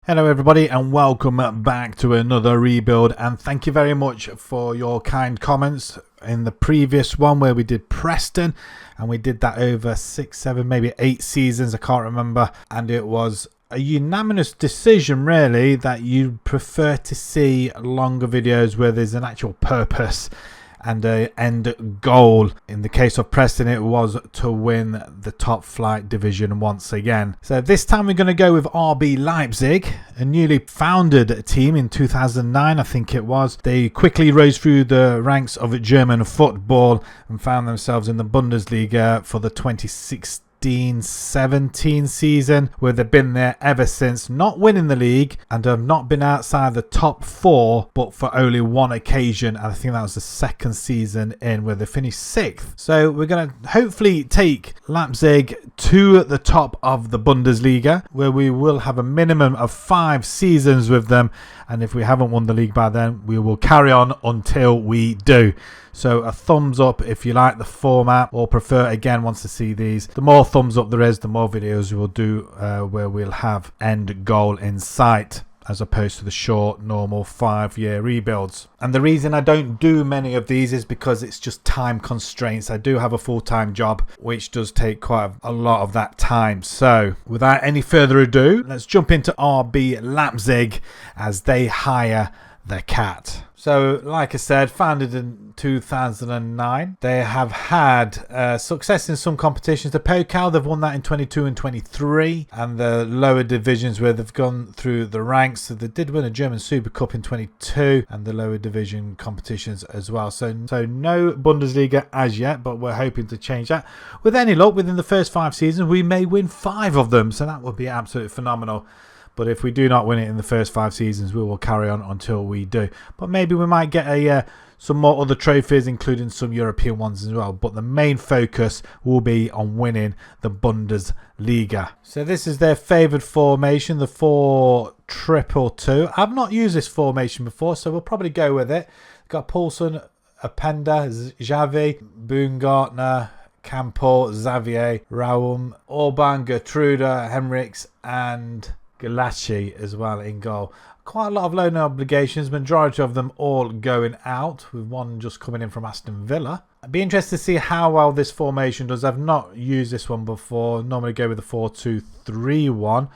Hello everybody and welcome back to another rebuild, and thank you very much for your kind comments in the previous one where we did Preston, and we did that over 6, 7, maybe 8 seasons, I can't remember, and it was a unanimous decision really that you prefer to see longer videos where there's an actual purpose and an end goal. In the case of Preston, it was to win the top flight division once again. So this time we're going to go with RB Leipzig, a newly founded team in 2009, I think it was. They quickly rose through the ranks of German football and found themselves in the Bundesliga for the 2016-17 season, where they've been there ever since, not winning the league and have not been outside the top 4 but for only one occasion, and I think that was the second season in where they finished 6th. So we're going to hopefully take Leipzig to the top of the Bundesliga, where we will have a minimum of 5 seasons with them, and if we haven't won the league by then, we will carry on until we do. So a thumbs up if you like the format, or prefer again wants to see these. The more thumbs up there is, the more videos we'll do where we'll have end goal in sight, as opposed to the short normal 5-year rebuilds. And the reason I don't do many of these is because it's just time constraints. I do have a full-time job which does take quite a lot of that time. So without any further ado, let's jump into RB Leipzig as they hire the cat. So like I said, founded in 2009. They have had success in some competitions. The Pokal, they've won that in 22 and 23, and the lower divisions where they've gone through the ranks. So they did win a German Super Cup in 22 and the lower division competitions as well. So no Bundesliga as yet, but we're hoping to change that. With any luck, within the first 5 seasons, we may win 5 of them. So that would be absolutely phenomenal. But if we do not win it in the first 5 seasons, we will carry on until we do. But maybe we might get some more other trophies, including some European ones as well. But the main focus will be on winning the Bundesliga. So this is their favoured formation, the 4-2-2. I've not used this formation before, so we'll probably go with it. Got Poulsen, Openda, Xavi, Baumgartner, Campbell, Xavier, Raum, Orban, Gertruda, Henrichs, and Galachi as well in goal. Quite a lot of loan obligations, majority of them all going out, with one just coming in from Aston Villa. I'd be interested to see how well this formation does. I've not used this one before. Normally go with the 4-2-3-1,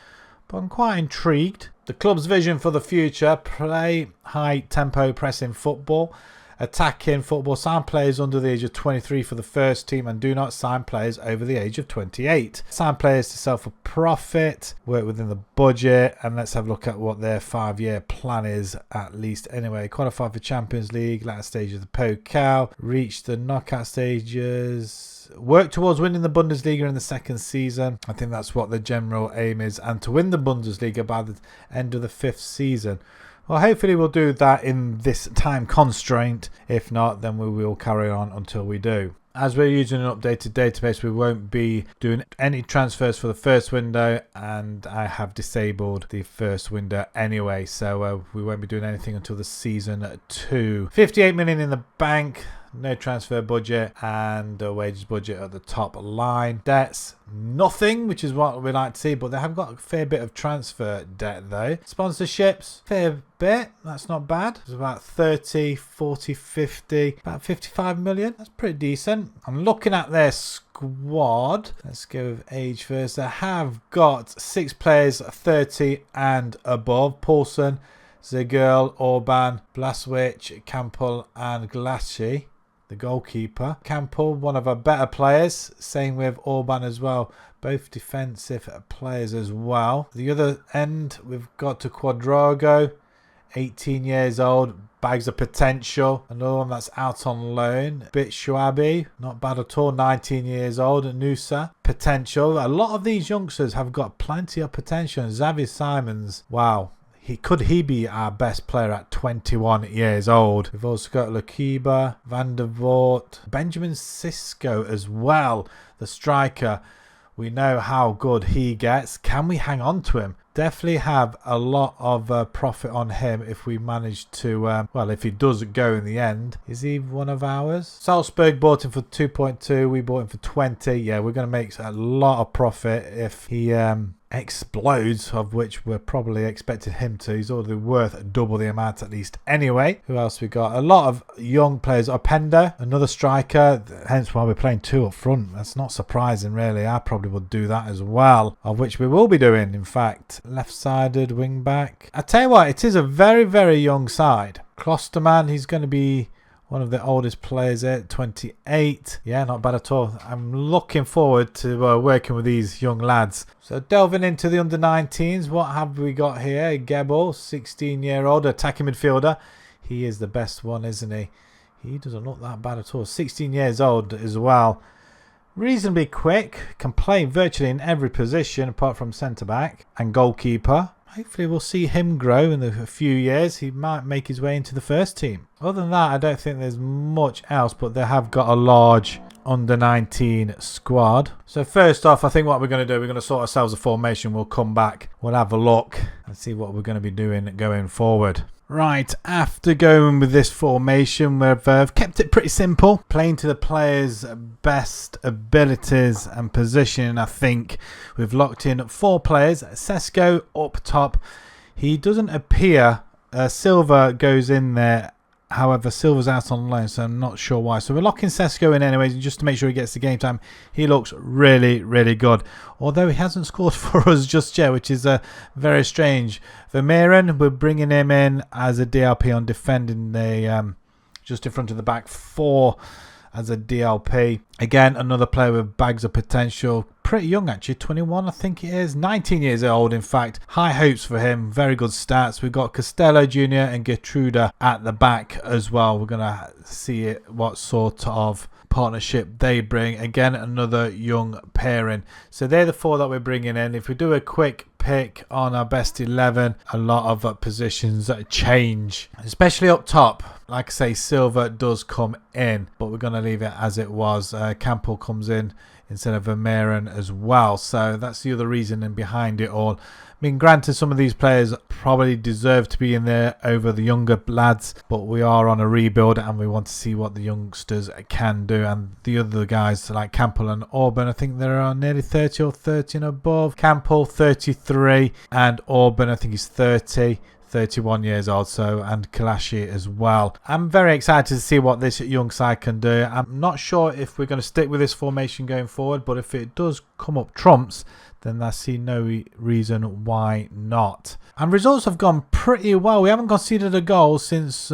but I'm quite intrigued. The club's vision for the future: play high tempo pressing football, attacking football, sign players under the age of 23 for the first team, and do not sign players over the age of 28. Sign players to sell for profit, work within the budget, and let's have a look at what their 5-year plan is, at least anyway. Qualify for Champions League, latter stage of the Pokal, reach the knockout stages, work towards winning the Bundesliga in the second season. I think that's what the general aim is, and to win the Bundesliga by the end of the 5th season. Well, hopefully we'll do that in this time constraint. If not, then we will carry on until we do. As we're using an updated database, we won't be doing any transfers for the first window, and I have disabled the first window anyway, so we won't be doing anything until the season 2. 58 million in the bank. No transfer budget, and a wages budget at the top line. Debts, nothing, which is what we like to see, but they have got a fair bit of transfer debt though. Sponsorships, fair bit, that's not bad. It's about 30, 40, 50, about 55 million. That's pretty decent. I'm looking at their squad. Let's go with age first. They have got 6 players 30 and above. Poulsen, Zegel, Orban, Blaswich, Campbell, and Glashy, the goalkeeper. Campbell, one of our better players. Same with Orban as well. Both defensive players as well. The other end, we've got to Quadrago, 18 years old. Bags of potential. Another one that's out on loan. Bit Schwabi, not bad at all. 19 years old. Nusa, potential. A lot of these youngsters have got plenty of potential. And Xavi Simons, wow. Could he be our best player at 21 years old? We've also got Lakiba, Van der Voort, Benjamin Sisko as well, the striker. We know how good he gets. Can we hang on to him? Definitely have a lot of profit on him if we manage to, well, if he does go in the end. Is he one of ours? Salzburg bought him for 2.2. We bought him for 20. Yeah, we're going to make a lot of profit if he explodes, of which we're probably expecting him to. He's already worth double the amount at least anyway. Who else we got? A lot of young players. Openda, another striker, hence why we're playing 2 up front. That's not surprising really. I probably would do that as well, of which we will be doing, in fact. Left-sided wing back. I tell you what, it is a very, very young side. Klosterman, he's going to be one of the oldest players there, 28. Yeah, not bad at all. I'm looking forward to working with these young lads. So delving into the under-19s, what have we got here? Gebel, 16-year-old attacking midfielder. He is the best one, isn't he? He doesn't look that bad at all. 16 years old as well. Reasonably quick. Can play virtually in every position apart from centre-back and goalkeeper. Hopefully we'll see him grow in a few years. He might make his way into the first team. Other than that, I don't think there's much else, but they have got a large under-19 squad. So first off, I think what we're going to do, we're going to sort ourselves a formation. We'll come back, we'll have a look and see what we're going to be doing going forward. Right, after going with this formation, we've kept it pretty simple, playing to the players' best abilities and positioning. I think we've locked in 4 players. Sesko up top. He doesn't appear. Silva goes in there. However, Silva's out on loan, so I'm not sure why. So we're locking Sesko in anyways, just to make sure he gets the game time. He looks really, really good. Although he hasn't scored for us just yet, which is very strange. Vermeeren, we're bringing him in as a DLP on defending the just in front of the back 4 as a DLP. Again, another player with bags of potential. Pretty young actually, 21 I think it is. 19 years old in fact. High hopes for him. Very good stats. We've got Costello Jr. and Gertruda at the back as well. We're going to see what sort of partnership they bring. Again, another young pairing. So they're the 4 that we're bringing in. If we do a quick pick on our best 11, a lot of positions change, especially up top. Like I say, Silva does come in, but we're going to leave it as it was. Campbell comes in instead of Vermeeren as well, so that's the other reason behind it all. I mean, granted, some of these players probably deserve to be in there over the younger lads, but we are on a rebuild and we want to see what the youngsters can do. And the other guys like Campbell and Orban, I think they're on nearly 30 or 30 and above. Campbell 33 and Orban, I think he's 31 years old, so, and Kalashi as well. I'm very excited to see what this young side can do. I'm not sure if we're going to stick with this formation going forward, but if it does come up trumps, then I see no reason why not. And results have gone pretty well. We haven't conceded a goal since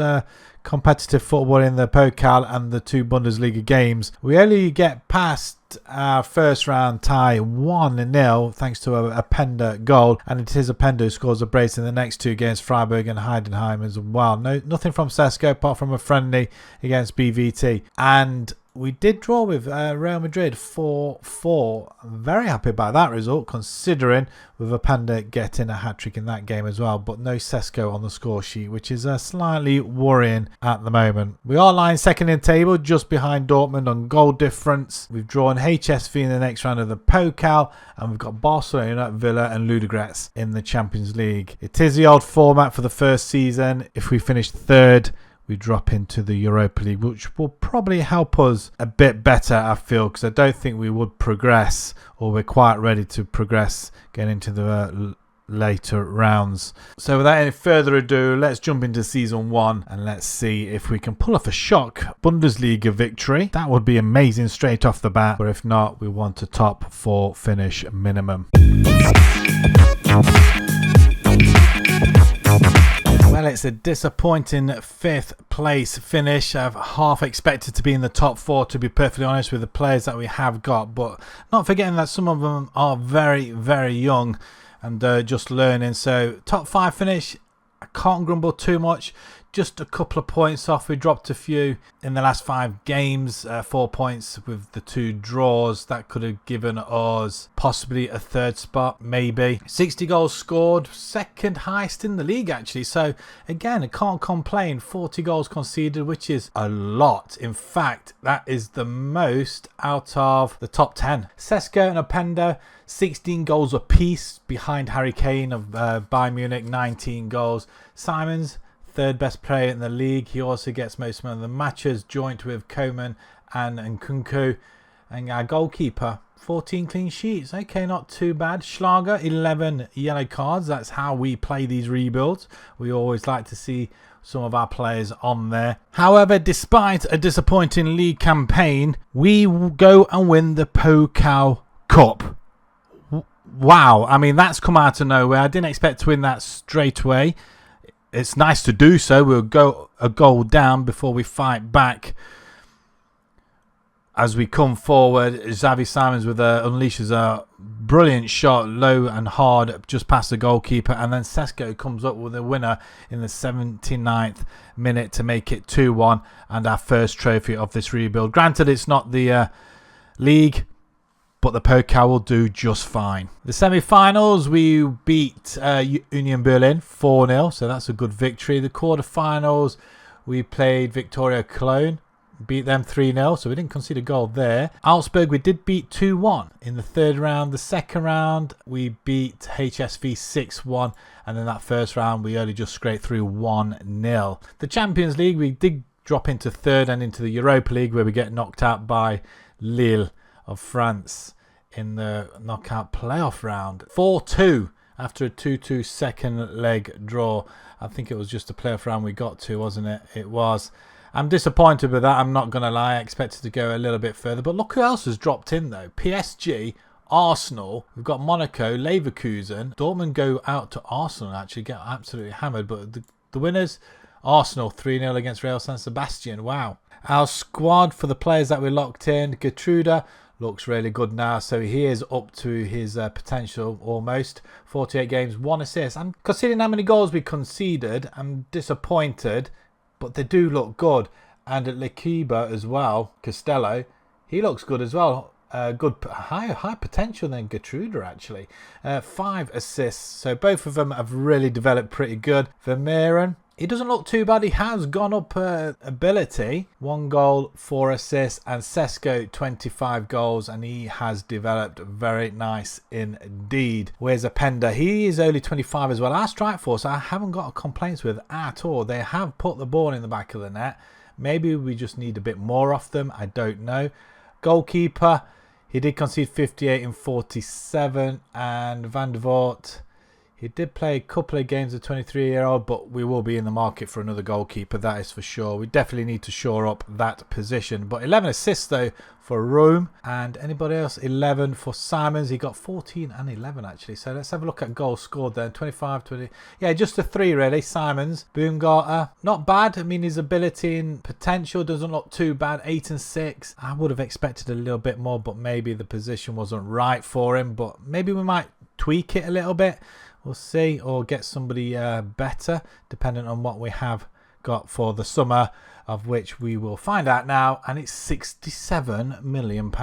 competitive football in the Pokal and the 2 Bundesliga games. We only get past our first round tie 1-0 thanks to a Penda goal, and it is a Penda who scores a brace in the next 2 games, Freiburg and Heidenheim as well. Nothing from Sesko apart from a friendly against BVT. And we did draw with Real Madrid 4-4. Very happy about that result, considering with Openda getting a hat-trick in that game as well, but no Sesko on the score sheet, which is slightly worrying at the moment. We are lying second in the table, just behind Dortmund on goal difference. We've drawn HSV in the next round of the Pokal, and we've got Barcelona, Villa and Ludogorets in the Champions League. It is the old format for the first season. If we finish 3rd, we drop into the Europa League, which will probably help us a bit better, I feel, because I don't think we would progress, or we're quite ready to progress getting into the later rounds. So without any further ado, let's jump into season 1 and let's see if we can pull off a shock Bundesliga victory. That would be amazing straight off the bat, but if not, we want a top 4 finish minimum. Well, it's a disappointing 5th place finish. I've half expected to be in the top 4, to be perfectly honest, with the players that we have got, but not forgetting that some of them are very, very young and just learning. So top 5 finish, I can't grumble too much. Just a couple of points off. We dropped a few in the last 5 games. 4 points with the 2 draws. That could have given us possibly a 3rd spot, maybe. 60 goals scored. 2nd highest in the league, actually. So, again, I can't complain. 40 goals conceded, which is a lot. In fact, that is the most out of the top 10. Sesko and Openda, 16 goals apiece behind Harry Kane of Bayern Munich, 19 goals. Simons, 3rd best player in the league. He also gets most of the matches, joint with Koeman and Nkunku. And our goalkeeper, 14 clean sheets. Okay, not too bad. Schlager, 11 yellow cards. That's how we play these rebuilds. We always like to see some of our players on there. However, despite a disappointing league campaign, we go and win the Pokal Cup. Wow, I mean, that's come out of nowhere. I didn't expect to win that straight away. It's nice to do so. We'll go a goal down before we fight back. As we come forward, Xavi Simons unleashes a brilliant shot, low and hard, just past the goalkeeper. And then Sesko comes up with a winner in the 79th minute to make it 2-1 and our first trophy of this rebuild. Granted, it's not the league, but the Pokal will do just fine. The semi-finals, we beat Union Berlin 4-0, so that's a good victory. The quarter-finals, we played Victoria Cologne. Beat them 3-0, so we didn't concede a goal there. Augsburg, we did beat 2-1 in the third round. The second round, we beat HSV 6-1. And then that first round, we only just scraped through 1-0. The Champions League, we did drop into third and into the Europa League, where we get knocked out by Lille of France in the knockout playoff round. 4-2 after a 2-2 second leg draw. I think it was just a playoff round we got to, wasn't it? It was. I'm disappointed with that, I'm not going to lie. I expected to go a little bit further. But look who else has dropped in, though. PSG, Arsenal, we've got Monaco, Leverkusen. Dortmund go out to Arsenal and actually get absolutely hammered. But the winners, Arsenal 3-0 against Real San Sebastian. Wow. Our squad for the players that we locked in, Gertruda looks really good now. So he is up to his potential almost. 48 games, 1 assist. And considering how many goals we conceded, I'm disappointed. But they do look good. And at Lekiba as well, Costello, he looks good as well. Good, high potential than Gertruda, actually. 5 assists. So both of them have really developed pretty good. Vermeeren, he doesn't look too bad. He has gone up ability. 1 goal, 4 assists. And Sesko, 25 goals. And he has developed very nice indeed. Where's Openda? He is only 25 as well. Our strike force, I haven't got complaints with at all. They have put the ball in the back of the net. Maybe we just need a bit more off them. I don't know. Goalkeeper, he did concede 58 in 47. And Van der Voort, he did play a couple of games of 23-year-old, but we will be in the market for another goalkeeper, that is for sure. We definitely need to shore up that position. But 11 assists, though, for Rome. And anybody else? 11 for Simons. He got 14 and 11, actually. So let's have a look at goals scored then. 25, 20. Yeah, just a 3, really. Simons. Baumgartner, not bad. I mean, his ability and potential doesn't look too bad. 8 and 6. I would have expected a little bit more, but maybe the position wasn't right for him. But maybe we might tweak it a little bit. We'll see, or get somebody better, depending on what we have got for the summer, of which we will find out now, and it's £67 million.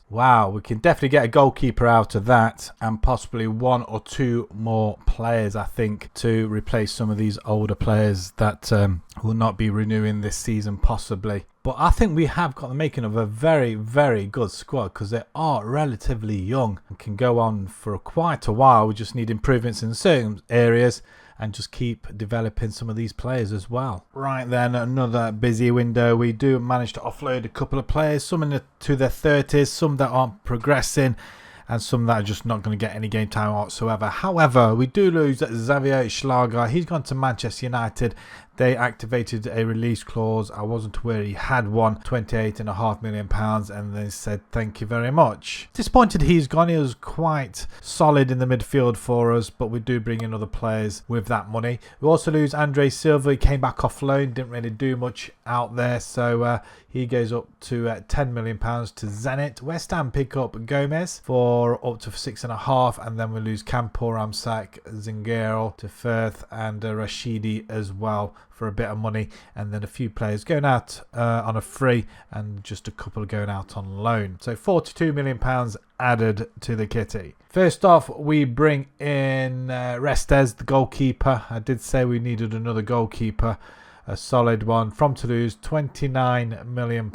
Wow, we can definitely get a goalkeeper out of that, and possibly 1 or 2 more players, I think, to replace some of these older players that will not be renewing this season, possibly. But I think we have got the making of a very, very good squad, because they are relatively young and can go on for quite a while. We just need improvements in certain areas and just keep developing some of these players as well. Right then, another busy window. We do manage to offload a couple of players, some to their 30s, some that aren't progressing, and some that are just not going to get any game time whatsoever. However, we do lose Xavier Schlager. He's gone to Manchester United. They activated a release clause. I wasn't aware he had one. £28.5 million, and they said thank you very much. Disappointed he's gone. He was quite solid in the midfield for us, but we do bring in other players with that money. We also lose Andre Silva. He came back off loan, didn't really do much out there, so he goes up to £10 million to Zenit. West Ham pick up Gomez for up to 6.5, and then we lose Campo, Ramsak, Zingero to Firth, and Rashidi as well for a bit of money, and then a few players going out on a free, and just a couple going out on loan. So £42 million added to the kitty. First off, we bring in Restes, the goalkeeper. I did say we needed another goalkeeper. A solid one from Toulouse, £29 million,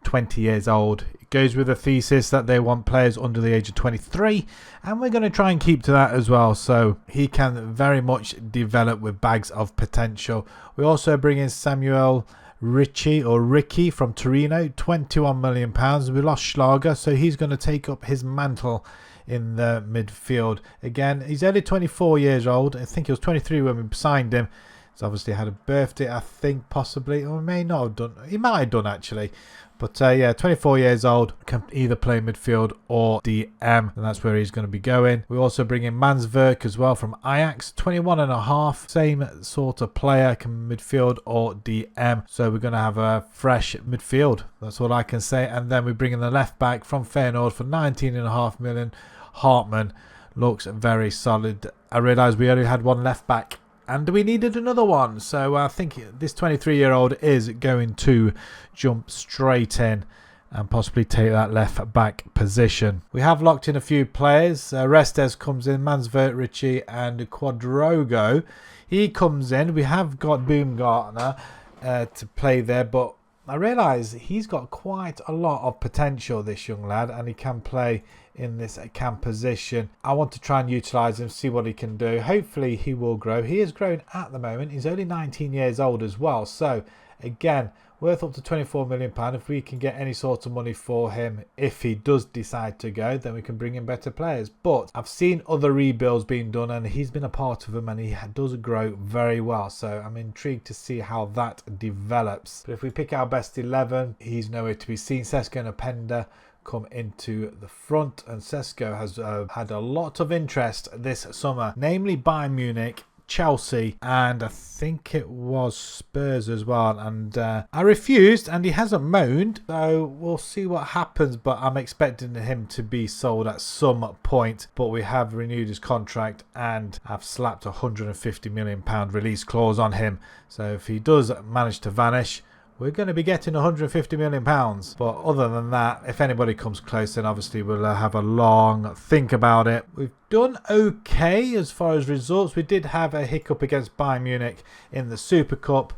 20 years old. It goes with the thesis that they want players under the age of 23, and we're going to try and keep to that as well, so he can very much develop with bags of potential. We also bring in Samuel Ricky from Torino, £21 million. We lost Schlager, so he's going to take up his mantle in the midfield. Again, he's only 24 years old. I think he was 23 when we signed him. He's obviously had a birthday, I think, possibly, or may not have done. He might have done, actually. But yeah, 24 years old, can either play midfield or DM, and that's where he's going to be going. We also bring in Manswerk as well from Ajax, 21 and a half, same sort of player, can midfield or DM. So we're going to have a fresh midfield. That's all I can say. And then we bring in the left back from Feyenoord for 19.5 million. Hartman looks very solid. I realise we only had one left back, and we needed another one. So I think this 23-year-old is going to jump straight in and possibly take that left back position. We have locked in a few players. Restes comes in, Manswerk, Ritchie and Quadrogo. He comes in. We have got Baumgartner to play there, but I realise he's got quite a lot of potential, this young lad, and he can play in this cam position. I want to try and utilise him, see what he can do. Hopefully he will grow. He is growing at the moment. He's only 19 years old as well. So again, worth up to £24 million. If we can get any sort of money for him, if he does decide to go, then we can bring in better players. But I've seen other rebuilds being done, and he's been a part of them, and he does grow very well. So I'm intrigued to see how that develops. But if we pick our best 11, he's nowhere to be seen. Sesko and Openda come into the front, and Sesko has had a lot of interest this summer, namely Bayern Munich, Chelsea, and I think it was Spurs as well, and I refused, and he hasn't moaned, so we'll see what happens. But I'm expecting him to be sold at some point, but we have renewed his contract and have slapped £150 million release clause on him, so if he does manage to vanish, we're going to be getting £150 million. But other than that, if anybody comes close, then obviously we'll have a long think about it. We've done okay as far as results. We did have a hiccup against Bayern Munich in the Super Cup,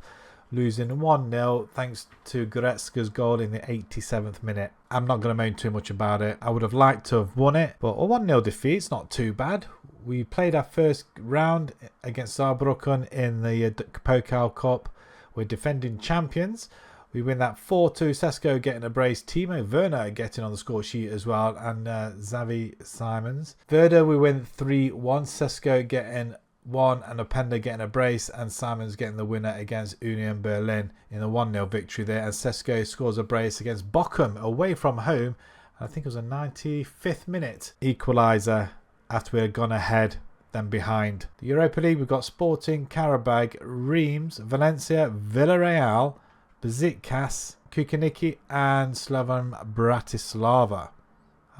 losing 1-0 thanks to Goretzka's goal in the 87th minute. I'm not going to moan too much about it. I would have liked to have won it, but a 1-0 defeat's not too bad. We played our first round against Saarbrücken in the Pokal Cup. We're defending champions. We win that 4-2. Sesko getting a brace. Timo Werner getting on the score sheet as well. And Xavi Simons. Werder, we win 3-1. Sesko getting 1 and Openda getting a brace. And Simons getting the winner against Union Berlin in a 1-0 victory there. And Sesko scores a brace against Bochum away from home. I think it was a 95th minute equaliser after we had gone ahead, then behind. The Europa League, we've got Sporting, Karabag, Reims, Valencia, Villarreal, Besiktas, Kukaniki and Slovan Bratislava.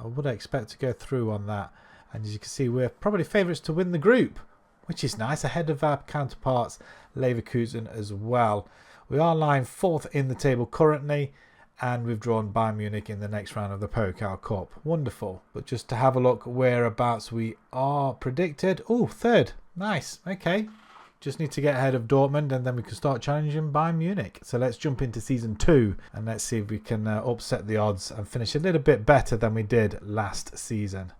I would expect to go through on that. And as you can see, we're probably favourites to win the group, which is nice, ahead of our counterparts Leverkusen as well. We are lying 4th in the table currently, and we've drawn Bayern Munich in the next round of the Pokal Cup. Wonderful. But just to have a look whereabouts we are predicted. Oh, 3rd. Nice. Okay. Just need to get ahead of Dortmund, and then we can start challenging Bayern Munich. So let's jump into Season 2, and let's see if we can upset the odds and finish a little bit better than we did last season.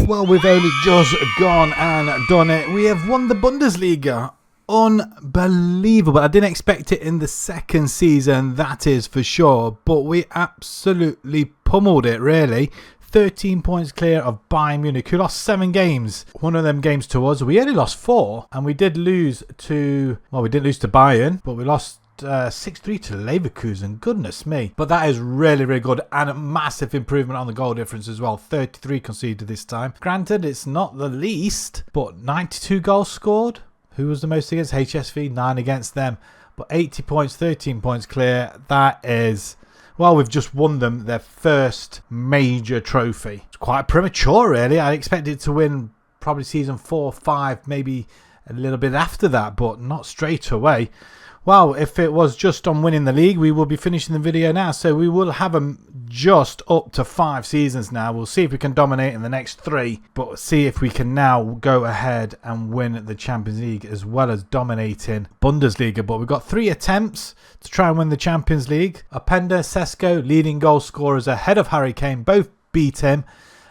Well, we've only just gone and done it. We have won the Bundesliga. Unbelievable. I didn't expect it in the second season, that is for sure, but we absolutely pummeled it, really. 13 points clear of Bayern Munich, who lost 7 games. One of them games to us, we only lost 4, and we did lose to, well, we didn't lose to Bayern, but we lost 6-3 to Leverkusen. Goodness me. But that is really, really good, and a massive improvement on the goal difference as well. 33 conceded this time. Granted, it's not the least, but 92 goals scored. Who was the most against? HSV, 9 against them. But 80 points, 13 points clear. That is, well, we've just won them their first major trophy. It's quite premature, really. I expected to win probably season 4, 5, maybe a little bit after that, but not straight away. Well, if it was just on winning the league, we will be finishing the video now. So we will have them just up to 5 seasons now. We'll see if we can dominate in the next 3, but see if we can now go ahead and win the Champions League as well as dominating Bundesliga. But we've got 3 attempts to try and win the Champions League. Openda, Sesko, leading goal scorers ahead of Harry Kane. Both beat him.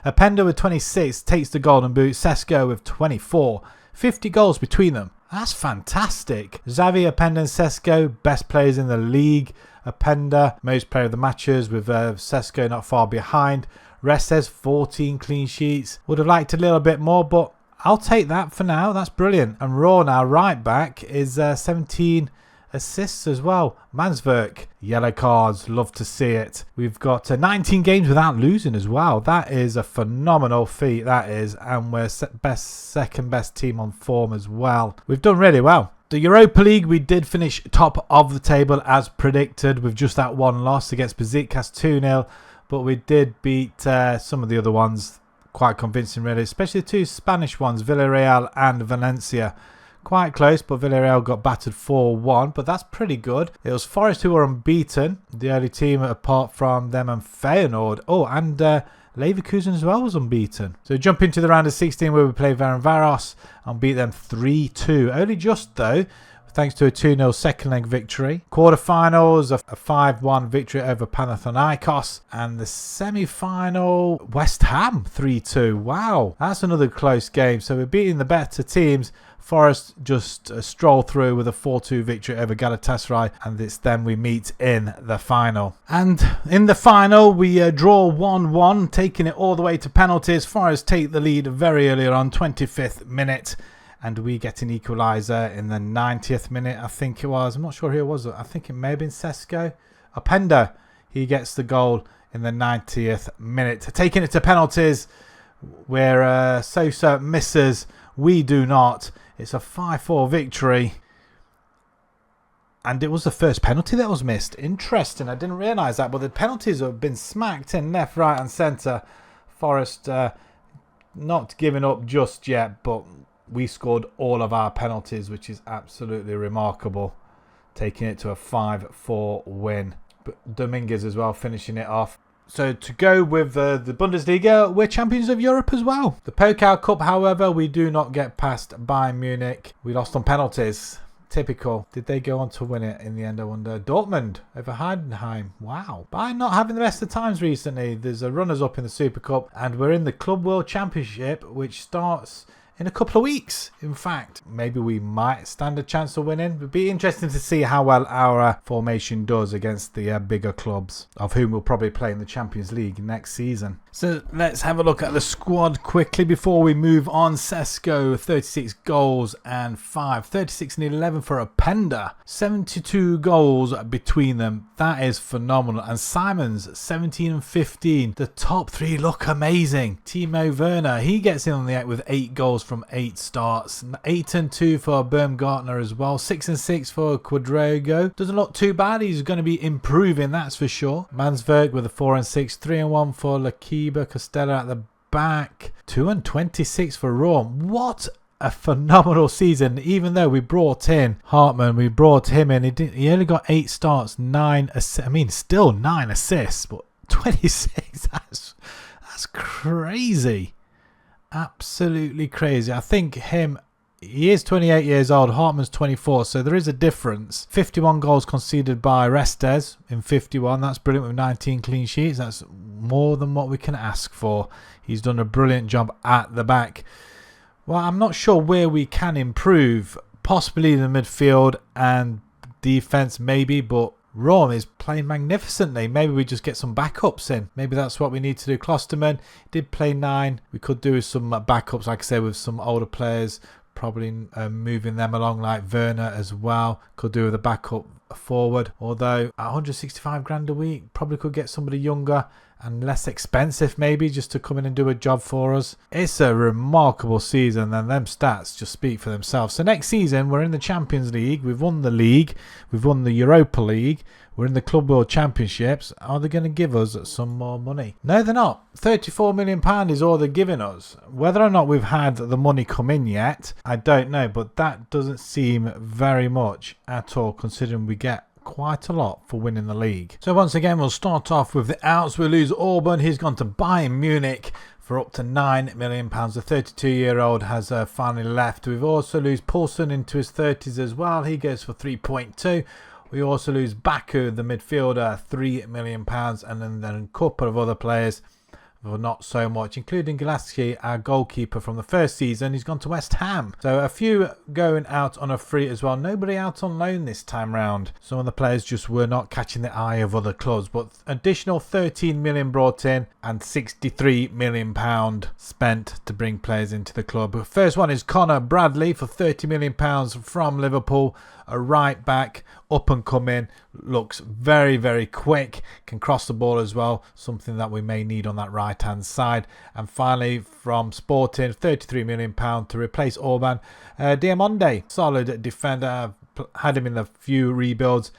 Openda with 26 takes the golden boot. Sesko with 24 50 goals between them. That's fantastic. Xavi, Openda and Sesko, best players in the league. Openda, most player of the matches, with Sesko not far behind. Restes, 14 clean sheets. Would have liked a little bit more, but I'll take that for now. That's brilliant. And Raw now, right back, is 17 assists as well. Mansverk, yellow cards, love to see it. We've got 19 games without losing as well. That is a phenomenal feat, that is. And we're second best team on form as well. We've done really well. The Europa League, we did finish top of the table as predicted with just that one loss against Besiktas 2-0. But we did beat some of the other ones quite convincing, really. Especially the two Spanish ones, Villarreal and Valencia. Quite close, but Villarreal got battered 4-1, but that's pretty good. It was Forest who were unbeaten, the only team apart from them and Feyenoord. Oh, and Leverkusen as well was unbeaten. So jump into the round of 16 where we play Varos and beat them 3-2. Only just though, thanks to a 2-0 second leg victory. Quarterfinals, a 5-1 victory over Panathinaikos. And the semi-final, West Ham 3-2. Wow, that's another close game. So we're beating the better teams. Forest just stroll through with a 4-2 victory over Galatasaray, and it's then we meet in the final. And in the final, we draw 1-1, taking it all the way to penalties. Forest take the lead very early on, 25th minute, and we get an equaliser in the 90th minute, I think it was. I'm not sure who it was. I think it may have been Sesko. Openda, he gets the goal in the 90th minute, taking it to penalties, where Sosa misses. We do not. It's a 5-4 victory. And it was the first penalty that was missed. Interesting. I didn't realise that. But the penalties have been smacked in left, right and centre. Forest not giving up just yet. But we scored all of our penalties, which is absolutely remarkable. Taking it to a 5-4 win. But Dominguez as well finishing it off. So to go with the Bundesliga, we're champions of Europe as well. The Pokal Cup, however, we do not get past Bayern Munich. We lost on penalties. Typical. Did they go on to win it in the end? I wonder. Dortmund over Heidenheim. Wow. Bayern not having the best of times recently. There's a runners-up in the Super Cup. And we're in the Club World Championship, which starts in a couple of weeks. In fact, maybe we might stand a chance of winning. It'd be interesting to see how well our formation does against the bigger clubs, of whom we'll probably play in the Champions League next season. So let's have a look at the squad quickly before we move on. Sesko, 36 goals and 5. 36 and 11 for Openda. 72 goals between them. That is phenomenal. And Simons, 17 and 15. The top three look amazing. Timo Werner, he gets in on the act with 8 goals from 8 starts. 8 and 2 for Baumgartner as well. 6 and 6 for Quadrago. Doesn't look too bad. He's going to be improving, that's for sure. Mansverk with a 4 and 6. 3 and 1 for Lakiba. Costello at the back. 2 and 26 for Rome. What a phenomenal season. Even though we brought in Hartman, we brought him in. He only got 8 starts, 9 assists. I mean, still 9 assists, but 26. That's crazy. Absolutely crazy. I think he is 28 years old. Hartman's 24, so there is a difference. 51 goals conceded by Restes in 51. That's brilliant with 19 clean sheets. That's more than what we can ask for. He's done a brilliant job at the back. Well, I'm not sure where we can improve. Possibly the midfield and defense, maybe, but Rome is playing magnificently. Maybe we just get some backups in. Maybe that's what we need to do. Klosterman did play 9. We could do some backups, like I said, with some older players. Probably moving them along, like Werner as well. Could do with a backup forward. Although at 165 grand a week, probably could get somebody younger and less expensive, maybe, just to come in and do a job for us. It's a remarkable season, and them stats just speak for themselves. So next season, we're in the Champions League. We've won the league. We've won the Europa League. We're in the Club World Championships. Are they going to give us some more money? No, they're not. £34 million is all they're giving us. Whether or not we've had the money come in yet, I don't know. But that doesn't seem very much at all, considering we get quite a lot for winning the league. So once again, we'll start off with the outs. We lose Auburn. He's gone to Bayern Munich for up to £9 million. The 32-year-old has finally left. We've also lose Poulsen into his 30s as well. He goes for 3.2. We also lose Baku, the midfielder, £3 million, and then a couple of other players. or not so much, including Gillespie, our goalkeeper from the first season. He's gone to West Ham. So a few going out on a free as well. Nobody out on loan this time round. Some of the players just were not catching the eye of other clubs, but additional 13 million brought in and 63 million pound spent to bring players into the club. First one is Connor Bradley for 30 million pounds from Liverpool. A right back, up and coming, looks very, very quick, can cross the ball as well, something that we may need on that right hand side. And finally from Sporting, 33 million pound to replace Orban. Diamonde, solid defender, I've had him in the few rebuilds,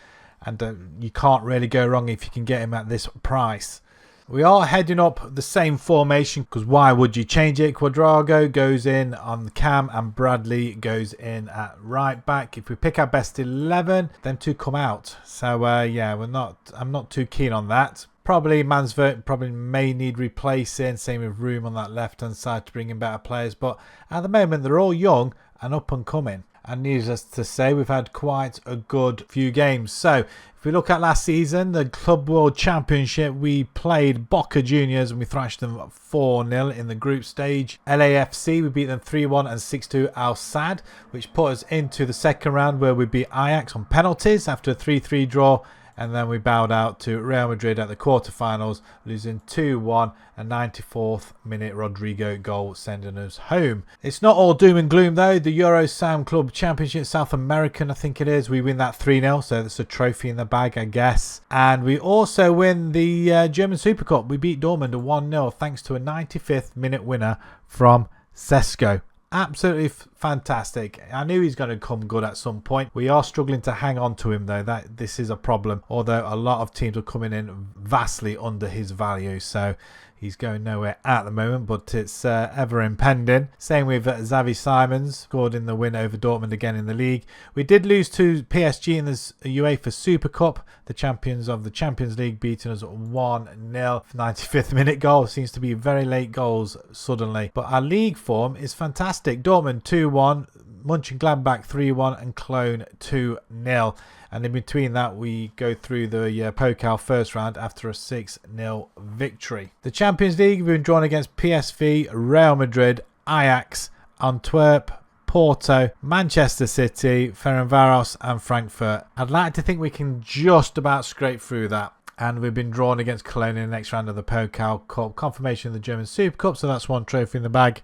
and you can't really go wrong if you can get him at this price. We are heading up the same formation, because why would you change it? Quadrago goes in on the cam and Bradley goes in at right back. If we pick our best 11, them two come out. So yeah, I'm not too keen on that. Probably Mansvert may need replacing. Same with Room on that left hand side to bring in better players. But at the moment they're all young and up and coming. And needless to say, we've had quite a good few games. So if we look at last season, the Club World Championship, we played Boca Juniors and we thrashed them 4-0 in the group stage. LAFC, we beat them 3-1 and 6-2 Al Sadd, which put us into the second round where we beat Ajax on penalties after a 3-3 draw. And then we bowed out to Real Madrid at the quarterfinals, losing 2-1, a 94th minute Rodrigo goal sending us home. It's not all doom and gloom though. The Euro Sam Club Championship, South American I think it is, we win that 3-0, so that's a trophy in the bag I guess. And we also win the German Super Cup. We beat Dortmund 1-0 thanks to a 95th minute winner from Sesko. Absolutely fantastic. I knew he's going to come good at some point. We are struggling to hang on to him though. This is a problem, although a lot of teams are coming in vastly under his value, so he's going nowhere at the moment, but it's ever impending. Same with Xavi Simons, scored in the win over Dortmund again in the league. We did lose to PSG in the UEFA Super Cup, the champions of the Champions League, beating us 1-0. 95th minute goal. Seems to be very late goals suddenly. But our league form is fantastic. Dortmund 2-1, Mönchengladbach 3-1 and Cologne 2-0. And in between that, we go through the Pokal first round after a 6-0 victory. The Champions League, we've been drawn against PSV, Real Madrid, Ajax, Antwerp, Porto, Manchester City, Ferencváros and Frankfurt. I'd like to think we can just about scrape through that. And we've been drawn against Cologne in the next round of the Pokal Cup. Confirmation of the German Super Cup, so that's one trophy in the bag.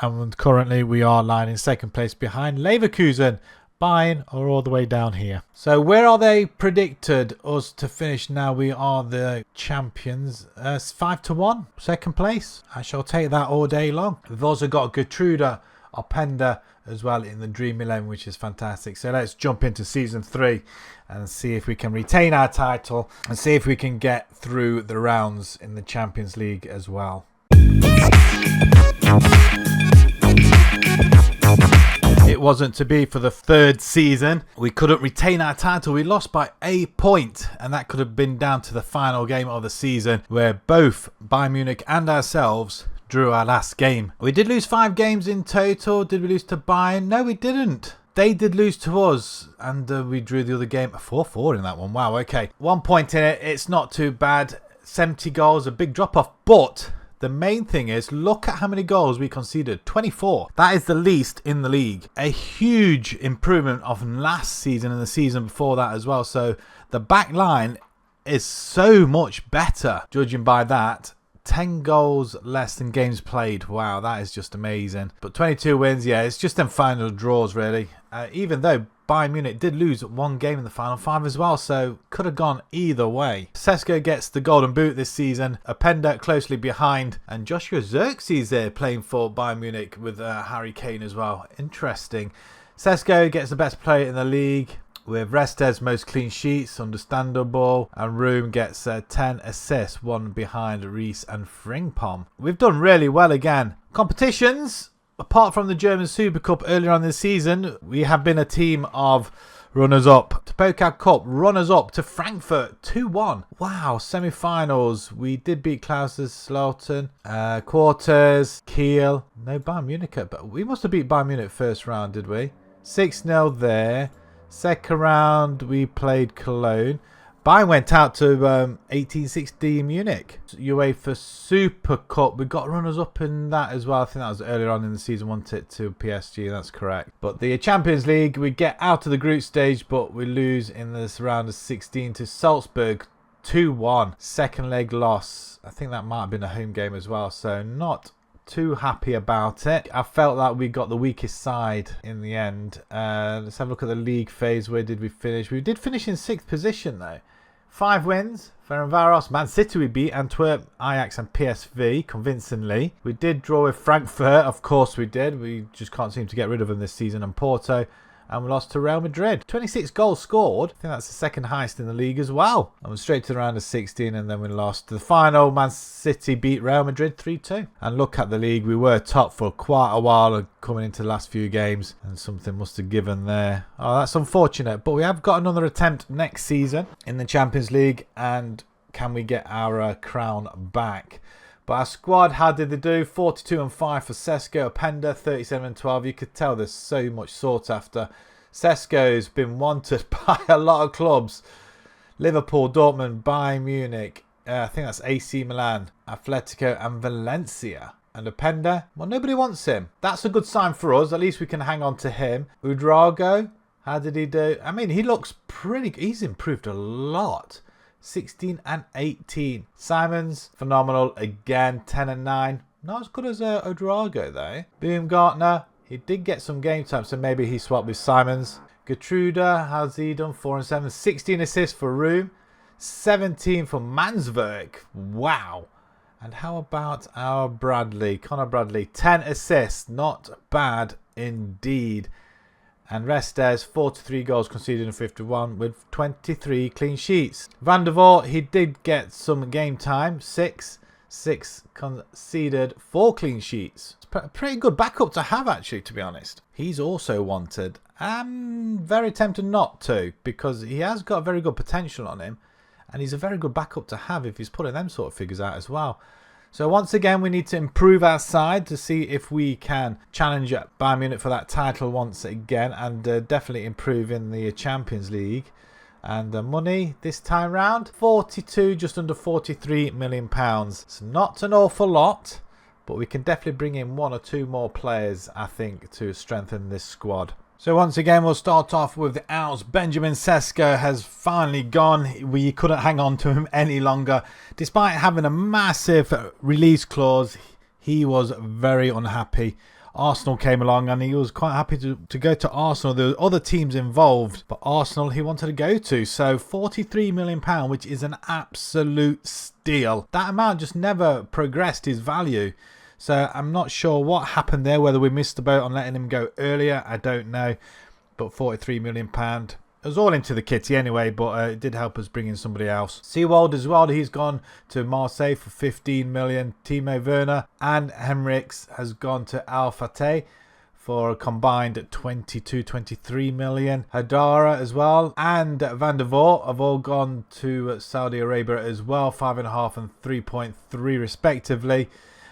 And currently we are lying in second place behind Leverkusen. Bayern are all the way down here. So where are they predicted us to finish now? We are the champions. 5-1, second place. I shall take that all day long. We've also got Gertruda Openda as well in the Dream 11, which is fantastic. So let's jump into season 3 and see if we can retain our title and see if we can get through the rounds in the Champions League as well. It wasn't to be for the third season. We couldn't retain our title. We lost by a point, and that could have been down to the final game of the season where both Bayern Munich and ourselves drew our last game. We did lose 5 games in total. Did we lose to Bayern? No, we didn't. They did lose to us, and we drew the other game 4-4 in that one. Wow, okay. 1 point in it. It's not too bad. 70 goals, a big drop off, but the main thing is, look at how many goals we conceded. 24. That is the least in the league. A huge improvement of last season and the season before that as well. So the back line is so much better, judging by that. 10 goals less than games played. Wow, that is just amazing. But 22 wins, yeah, it's just them final draws, really. Even though Bayern Munich did lose 1 game in the final 5 as well, so could have gone either way. Sesko gets the golden boot this season. Openda closely behind, and Joshua Zirkzee there playing for Bayern Munich with Harry Kane as well. Interesting. Sesko gets the best player in the league, with Restes most clean sheets, understandable, and Room gets 10 assists, 1 behind Reese and Frimpong. We've done really well again. Competitions, apart from the German Super Cup earlier on this season, we have been a team of runners-up to Pokal Cup, runners-up to Frankfurt 2-1. Wow, semi-finals. We did beat Kaiserslautern, quarters, Kiel. No Bayern Munich, but we must have beat Bayern Munich first round, did we? 6-0 there. Second round, we played Cologne. Bayern went out to 1860 Munich. UEFA Super Cup. We got runners-up in that as well. I think that was earlier on in the season, wasn't it, to PSG. That's correct. But the Champions League, we get out of the group stage, but we lose in this round of 16 to Salzburg 2-1. Second leg loss. I think that might have been a home game as well. So not too happy about it. I felt that we got the weakest side in the end. Let's have a look at the league phase. Where did we finish? We did finish in 6th position though. 5 wins. Ferencvaros, Man City we beat, Antwerp, Ajax and PSV convincingly. We did draw with Frankfurt, of course we did. We just can't seem to get rid of them this season. And Porto. And we lost to Real Madrid. 26 goals scored. I think that's the second highest in the league as well. And we're straight to the round of 16 and then we lost to the final. Man City beat Real Madrid 3-2. And look at the league. We were top for quite a while and coming into the last few games. And something must have given there. Oh, that's unfortunate. But we have got another attempt next season in the Champions League. And can we get our crown back? But our squad, how did they do? 42 and 5 for Sesko. Openda, 37 and 12. You could tell there's so much sought after. Sesko's been wanted by a lot of clubs. Liverpool, Dortmund, Bayern Munich. I think that's AC Milan, Atletico and Valencia. And Openda, well, nobody wants him. That's a good sign for us. At least we can hang on to him. Udrago, how did he do? I mean, he looks pretty... He's improved a lot. 16 and 18. Simons, phenomenal again, 10 and 9. Not as good as Udrago though. Baumgartner, he did get some game time, so maybe he swapped with Simons. Gertruda, how's he done? 4 and 7. 16 assists for Room. 17 for Manswerk. Wow. And how about our Bradley? Connor Bradley, 10 assists. Not bad indeed. And Restes, 43 goals conceded in 51 with 23 clean sheets. Van der Voort, he did get some game time. 6 conceded, 4 clean sheets. It's a pretty good backup to have, actually, to be honest. He's also wanted. I'm very tempted not to, because he has got very good potential on him. And he's a very good backup to have if he's putting them sort of figures out as well. So once again, we need to improve our side to see if we can challenge Bayern Munich for that title once again. And definitely improve in the Champions League. And the money this time round, 42, just under 43 million pounds. It's not an awful lot, but we can definitely bring in 1 or 2 more players, I think, to strengthen this squad. So once again, we'll start off with the outs. Benjamin Sesko has finally gone. We couldn't hang on to him any longer. Despite having a massive release clause, he was very unhappy. Arsenal came along and he was quite happy to go to Arsenal. There were other teams involved, but Arsenal he wanted to go to. So £43 million, which is an absolute steal. That amount just never progressed his value. So I'm not sure what happened there, whether we missed the boat on letting him go earlier. I don't know. But £43 million. It was all into the kitty anyway, but it did help us bring in somebody else. Seawald as well. He's gone to Marseille for 15 million. Timo Werner and Henriks has gone to Al Fateh for a combined 22-23 million. Hadara as well and Van der Voort have all gone to Saudi Arabia as well. 5.5 and 3.3 respectively.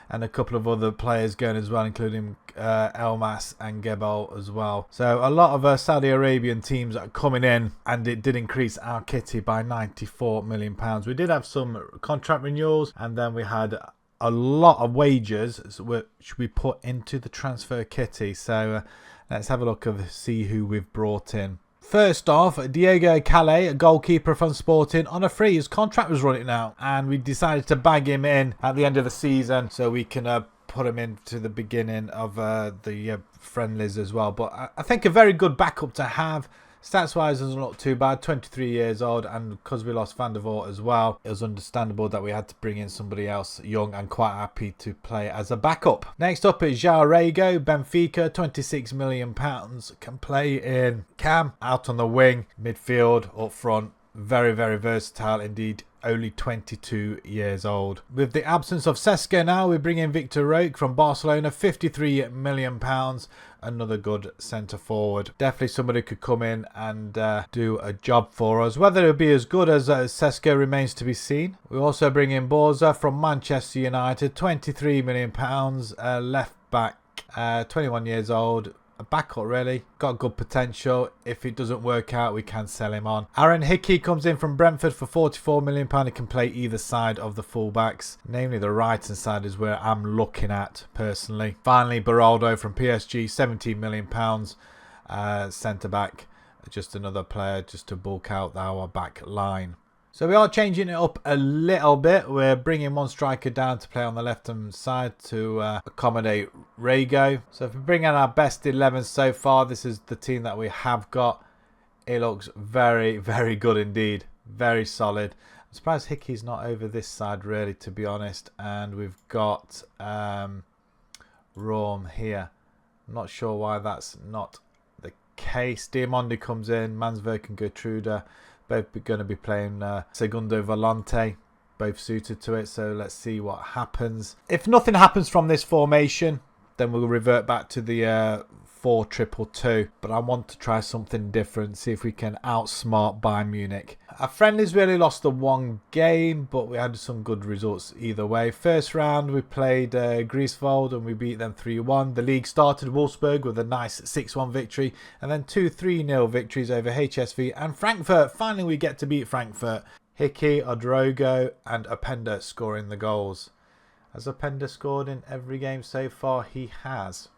And a couple of other players going as well, including Elmas and Gebel as well. So a lot of Saudi Arabian teams are coming in, and it did increase our kitty by £94 million. We did have some contract renewals, and then we had a lot of wages which we put into the transfer kitty. So let's have a look and see who we've brought in. First off, Diego Calais, a goalkeeper from Sporting, on a free. His contract was running out, and we decided to bag him in at the end of the season so we can put him into the beginning of the friendlies as well. But I think a very good backup to have. Stats-wise, doesn't look too bad. 23 years old, and because we lost Van der Voort as well, it was understandable that we had to bring in somebody else young and quite happy to play as a backup. Next up is João Rego, Benfica, £26 million. Can play in cam, out on the wing, midfield, up front. Very, very versatile indeed. Only 22 years old. With the absence of Sesko now, we bring in Victor Roque from Barcelona, £53 million. Another good centre forward. Definitely somebody could come in and do a job for us. Whether it'll be as good as Sesko remains to be seen. We also bring in Borza from Manchester United, £23 million. Left back, 21 years old. a backup really. Got good potential. If it doesn't work out, we can sell him on. Aaron Hickey comes in from Brentford for £44 million. He can play either side of the fullbacks. Namely, the right-hand side is where I'm looking at personally. Finally, Beraldo from PSG, £17 million. Centre-back. Just another player just to bulk out our back line. So we are changing it up a little bit. We're bringing one striker down to play on the left-hand side to accommodate Rego. So if we bring in our best 11 so far, this is the team that we have got. It looks very, very good indeed. Very solid. I'm surprised Hickey's not over this side really, to be honest. And we've got Rome here. I'm not sure why that's not the case. Diamondi comes in. Mansverk and Gertruda. Both going to be playing Segundo Volante, both suited to it. So let's see what happens. If nothing happens from this formation, then we'll revert back to the 4-2-2. But I want to try something different, see if we can outsmart Bayern Munich. Our friendlies really lost the one game, but we had some good results either way. First round, we played Grieswald and we beat them 3-1. The league started Wolfsburg with a nice 6-1 victory, and then 2-3-0 victories over HSV and Frankfurt. Finally, we get to beat Frankfurt. Hickey, Odrogo and Openda scoring the goals. Has Openda scored in every game so far? He has.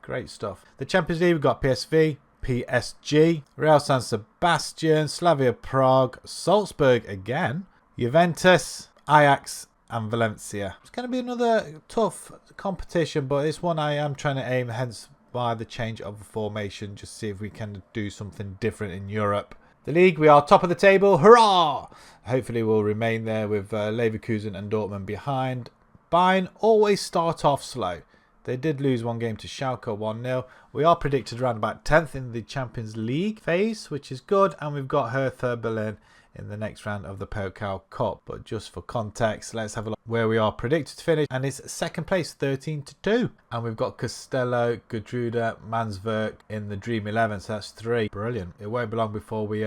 Great stuff. The Champions League, we've got PSV, PSG, Real San Sebastian, Slavia Prague, Salzburg again, Juventus, Ajax and Valencia. It's going to be another tough competition, but this one I am trying to aim, hence why the change of formation, just see if we can do something different in Europe. The league, we are top of the table. Hurrah! Hopefully we'll remain there with Leverkusen and Dortmund behind. Bayern always start off slow. They did lose one game to Schalke 1-0. We are predicted around about 10th in the Champions League phase, which is good. And we've got Hertha Berlin in the next round of the Pokal Cup. But just for context, let's have a look where we are predicted to finish. And it's second place, 13-2. And we've got Costello, Gertruda, Mansverk in the Dream 11. So that's 3. Brilliant. It won't be long before we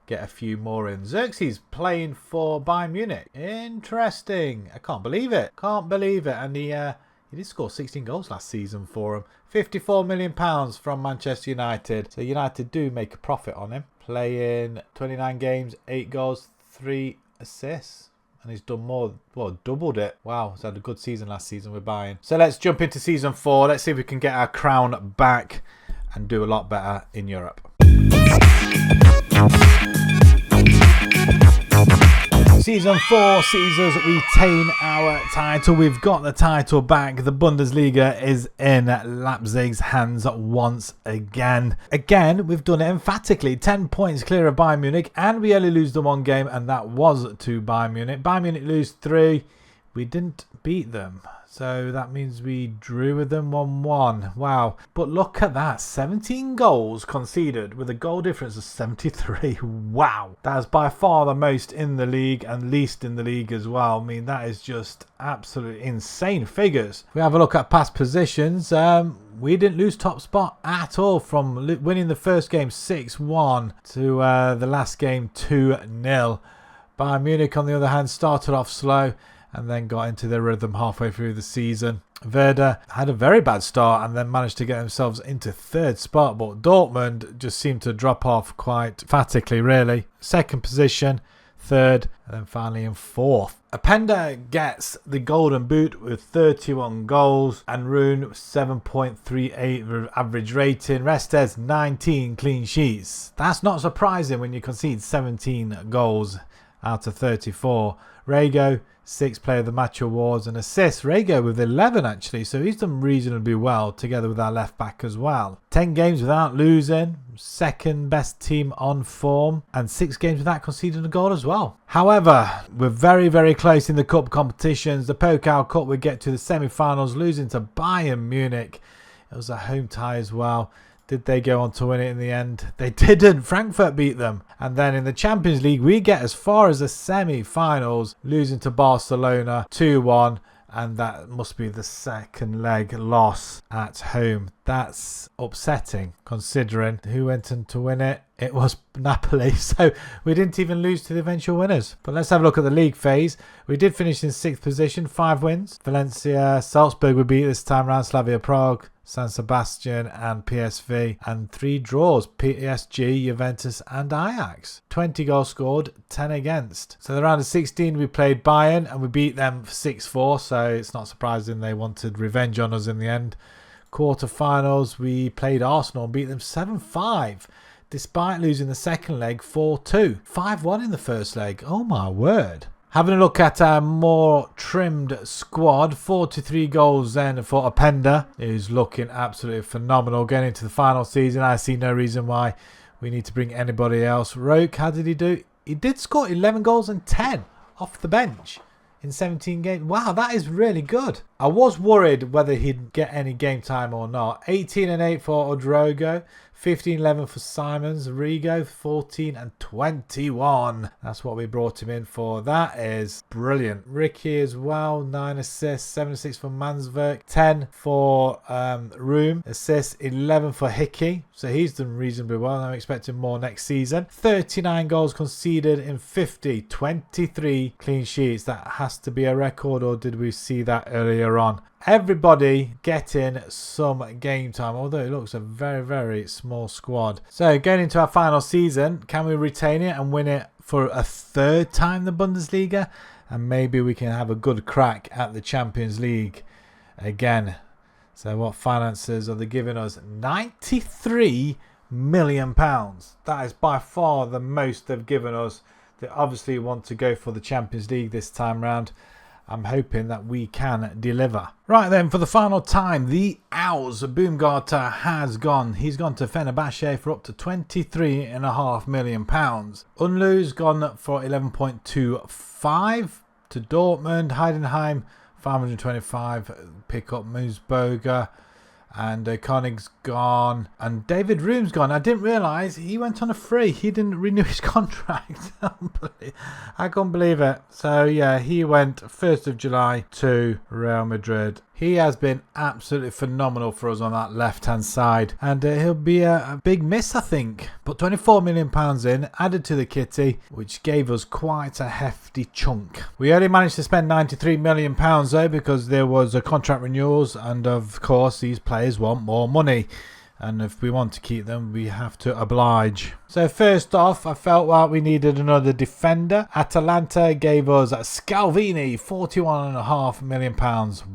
get a few more in. Xerxes playing for Bayern Munich. Interesting. I can't believe it. Can't believe it. And he did score 16 goals last season for him. £54 million from Manchester United. So United do make a profit on him. Playing 29 games, 8 goals, 3 assists. And he's done more, well, doubled it. Wow, he's had a good season last season with Bayern. So let's jump into season 4. Let's see if we can get our crown back and do a lot better in Europe. Season 4 sees us retain our title. We've got the title back. The Bundesliga is in Leipzig's hands once again. Again, we've done it emphatically. 10 points clear of Bayern Munich, and we only lose the one game, and that was to Bayern Munich. Bayern Munich lose 3. We didn't beat them. So that means we drew with them 1-1. Wow. But look at that. 17 goals conceded with a goal difference of 73. Wow. That's by far the most in the league and least in the league as well. I mean, that is just absolutely insane figures. If we have a look at past positions, we didn't lose top spot at all from winning the first game 6-1 to the last game 2-0. Bayern Munich, on the other hand, started off slow and then got into their rhythm halfway through the season. Werder had a very bad start and then managed to get themselves into 3rd spot, but Dortmund just seemed to drop off quite emphatically, really. 2nd position, 3rd, and then finally in 4th. Openda gets the golden boot with 31 goals, and Rune 7.38 average rating. Restes 19 clean sheets. That's not surprising when you concede 17 goals out of 34. Rego, 6 player of the match awards and assists. Rego with 11 actually, so he's done reasonably well together with our left back as well. 10 games without losing, 2nd best team on form, and 6 games without conceding a goal as well. However, we're very, very close in the cup competitions. The Pokal Cup, we get to the semi-finals, losing to Bayern Munich. It was a home tie as well. Did they go on to win it in the end? They didn't. Frankfurt beat them. And then in the Champions League, we get as far as the semi-finals, losing to Barcelona 2-1. And that must be the 2nd leg loss at home. That's upsetting, considering who went on to win it. It was Napoli, so we didn't even lose to the eventual winners. But let's have a look at the league phase. We did finish in 6th position, 5 wins. Valencia, Salzburg we beat this time round, Slavia Prague, San Sebastian and PSV, and 3 draws, PSG, Juventus and Ajax. 20 goals scored, 10 against. So the round of 16 we played Bayern and we beat them 6-4, so it's not surprising they wanted revenge on us in the end. Quarter-finals we played Arsenal and beat them 7-5. Despite losing the second leg 4-2. 5-1 in the first leg. Oh my word. Having a look at our more trimmed squad. 43 goals then for Openda, who's looking absolutely phenomenal. Getting into the final season, I see no reason why we need to bring anybody else. Roke, how did he do? He did score 11 goals and 10 off the bench in 17 games. Wow, that is really good. I was worried whether he'd get any game time or not. 18 and 8 for Odrogo. 15-11 for Simons, Rigo 14 and 21. That's what we brought him in for. That is brilliant. Ricky as well, 9 assists, 7 assists for Mansverk, 10 for Room, assists, 11 for Hickey. So he's done reasonably well. I'm expecting more next season. 39 goals conceded in 50, 23 clean sheets. That has to be a record, or did we see that earlier on? Everybody getting some game time, although it looks a very, very small squad. So going into our final season, can we retain it and win it for a 3rd time the Bundesliga? And maybe we can have a good crack at the Champions League again. So what finances are they giving us? £93 million. That is by far the most they've given us. They obviously want to go for the Champions League this time round. I'm hoping that we can deliver. Right then, for the final time, the Owls, Baumgartner has gone. He's gone to Fenerbahce for up to £23.5 million. Unlu's gone for 11.25 to Dortmund. Heidenheim, 525. Pick up Moosboga. And Konig's gone. And David Room's gone. I didn't realise he went on a free. He didn't renew his contract. I can't believe it. So, yeah, he went 1st of July to Real Madrid. He has been absolutely phenomenal for us on that left-hand side. And he'll be a big miss, I think. But £24 million in, added to the kitty, which gave us quite a hefty chunk. We only managed to spend £93 million, though, because there was a contract renewals. And, of course, these players want more money. And if we want to keep them, we have to oblige. So first off, I felt like we needed another defender. Atalanta gave us Scalvini, £41.5 million.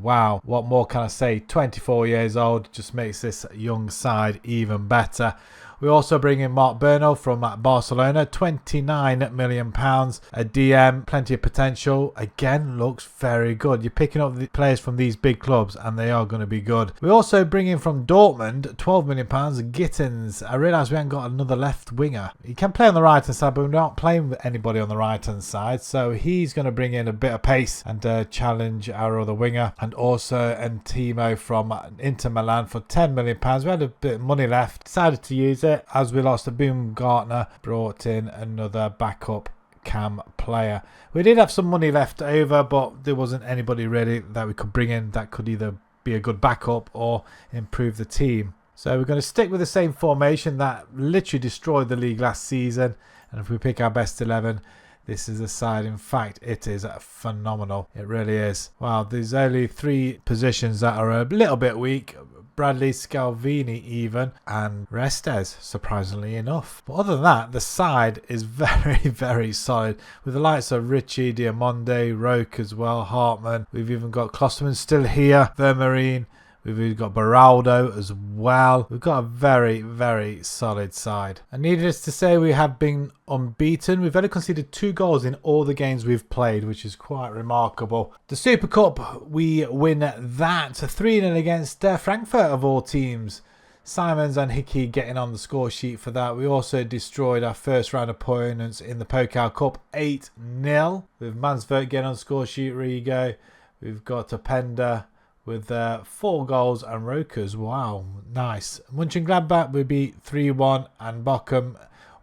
Wow, what more can I say? 24 years old, just makes this young side even better. We also bring in Mark Berno from Barcelona, £29 million. A DM, plenty of potential. Again, looks very good. You're picking up the players from these big clubs and they are going to be good. We also bring in from Dortmund, £12 million, Gittins. I realise we haven't got another left winger. He can play on the right hand side, but we're not playing with anybody on the right hand side. So he's going to bring in a bit of pace and challenge our other winger. And also Antimo from Inter Milan for £10 million. We had a bit of money left, decided to use it. As we lost to Baumgartner, brought in another backup cam player. We did have some money left over, but there wasn't anybody really that we could bring in that could either be a good backup or improve the team. So we're going to stick with the same formation that literally destroyed the league last season. And if we pick our best 11, this is a side. In fact, it is phenomenal. It really is. Wow, there's only 3 positions that are a little bit weak. Bradley, Scalvini even, and Restes, surprisingly enough. But other than that, the side is very, very solid. With the likes of Richie, Diamonde, Roke as well, Hartman. We've even got Klosterman still here, Vermarine. We've even got Beraldo as well. We've got a very, very solid side. And needless to say, we have been unbeaten. We've only conceded 2 goals in all the games we've played, which is quite remarkable. The Super Cup, we win that 3-0 against Frankfurt of all teams. Simons and Hickey getting on the score sheet for that. We also destroyed our first round opponents in the Pokal Cup 8-0. With Mansverk getting on the score sheet, Rigo. We've got Openda with 4 goals and Rokers. Wow, nice. Mönchengladbach we beat 3-1 and Bochum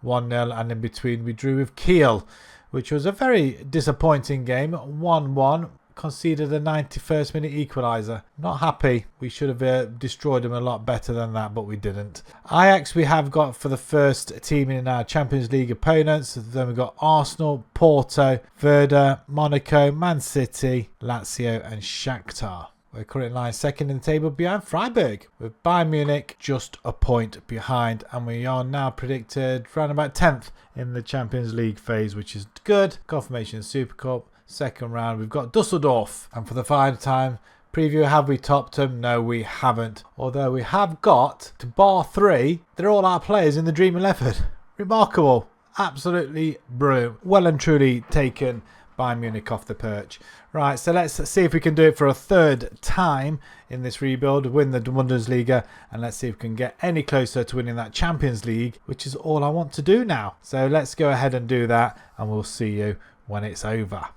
1-0, and in between we drew with Kiel, which was a very disappointing game, 1-1. conceded a 91st minute equaliser. Not happy. We should have destroyed them a lot better than that, but we didn't. Ajax we have got for the first team in our Champions League opponents. Then we've got Arsenal, Porto, Werder, Monaco, Man City, Lazio and Shakhtar. We're currently lying second in the table behind Freiburg, with Bayern Munich just a point behind, and we are now predicted around about 10th in the Champions League phase, which is good. Confirmation Super Cup, second round, we've got Dusseldorf. And for the final time, preview, have we topped them? No, we haven't. Although we have got, to bar 3, they're all our players in the Dream 11. Remarkable. Absolutely brilliant. Well and truly taken Bayern Munich off the perch. Right, so let's see if we can do it for a third time in this rebuild, win the Bundesliga, and let's see if we can get any closer to winning that Champions League, which is all I want to do now. So let's go ahead and do that, and we'll see you when it's over.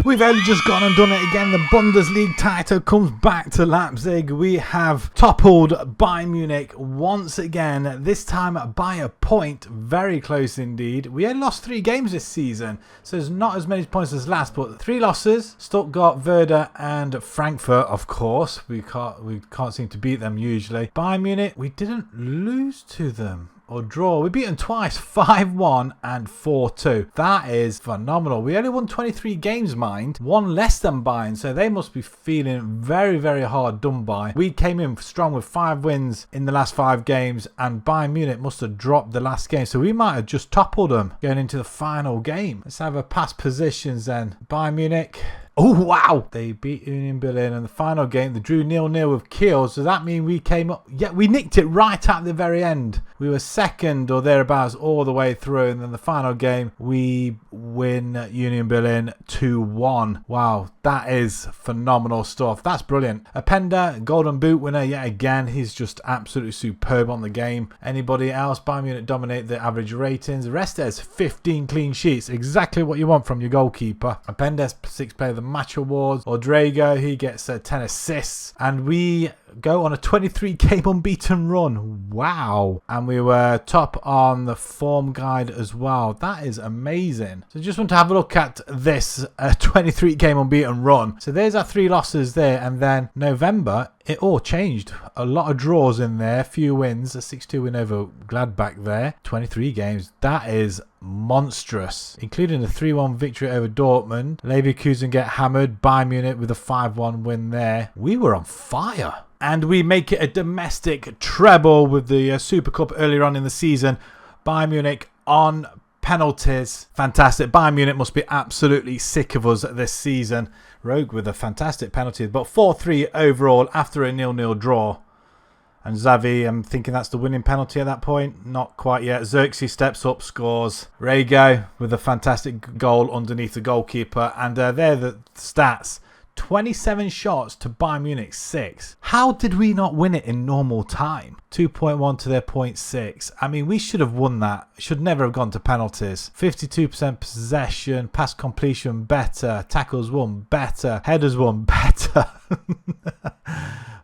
We've only just gone and done it again. The Bundesliga title comes back to Leipzig. We have toppled Bayern Munich once again, this time by a point. Very close indeed. We only lost 3 games this season, so there's not as many points as last, but 3 losses. Stuttgart, Werder and Frankfurt, of course. We can't seem to beat them usually. Bayern Munich, we didn't lose to them or draw. We beat them twice, 5-1 and 4-2. That is phenomenal. We only won 23 games, mind. 1 less than Bayern, so they must be feeling very, very hard done by. We came in strong with 5 wins in the last 5 games, and Bayern Munich must have dropped the last game, so we might have just toppled them going into the final game. Let's have a past positions then. Bayern Munich. Oh, wow. They beat Union Berlin in the final game. They drew 0-0 with Kiel. So that means we came up. Yeah, we nicked it right at the very end. We were second or thereabouts all the way through. And then the final game, we win Union Berlin 2-1. Wow, that is phenomenal stuff. That's brilliant. Openda, Golden Boot winner yet again. He's just absolutely superb on the game. Anybody else? Bayern Munich dominate the average ratings. Restes, 15 clean sheets. Exactly what you want from your goalkeeper. Openda, 6th player of the match awards. Odrego, he gets 10 assists, and we go on a 23 game unbeaten run. Wow. And we were top on the form guide as well. That is amazing. So just want to have a look at this 23 game unbeaten run. So there's our 3 losses there, and then November it all changed. A lot of draws in there, few wins, a 6-2 win over Gladbach there, 23 games. That is monstrous, including a 3-1 victory over Dortmund. Leverkusen get hammered, Bayern Munich with a 5-1 win there. We were on fire. And we make it a domestic treble with the Super Cup earlier on in the season. Bayern Munich on penalties. Fantastic. Bayern Munich must be absolutely sick of us this season. Rogue with a fantastic penalty, but 4-3 overall after a 0-0 draw. And Xavi, I'm thinking that's the winning penalty at that point. Not quite yet. Xerxes steps up, scores. Rego with a fantastic goal underneath the goalkeeper. And they're the stats. 27 shots to Bayern Munich 6. How did we not win it in normal time? 2.1 to their 0.6. I mean, we should have won that. Should never have gone to penalties. 52% possession, pass completion better, tackles won better, headers won better.